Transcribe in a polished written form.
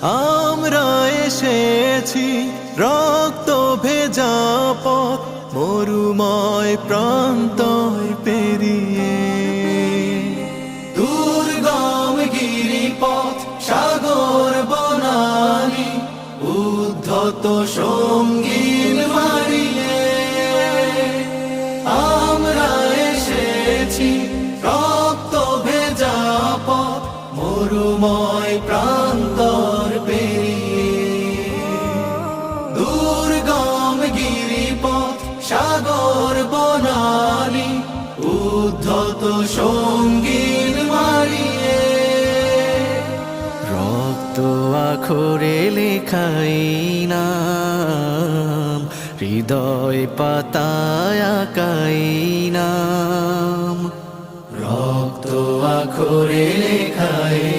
আমরা এসেছি রক্ত ভেজা পথ মরুময় প্রান্তয় পেরিয়ে, দুর্গম গিরিপথ সাগর বনানী উদ্ধত সঙ্গীন মারিয়ে। আমরা এসেছি রক্ত ভেজা পথ মরুময় প্রান্তর পেরিয়ে, দুর্গম গিরিপথ সাগর বনানী উদ্ধত সঙ্গীন মারিয়ে। রক্ত আখরে লেখাই নাম, হৃদয় পাতায় আঁকাই নাম। রক্ত আখরে লেখাই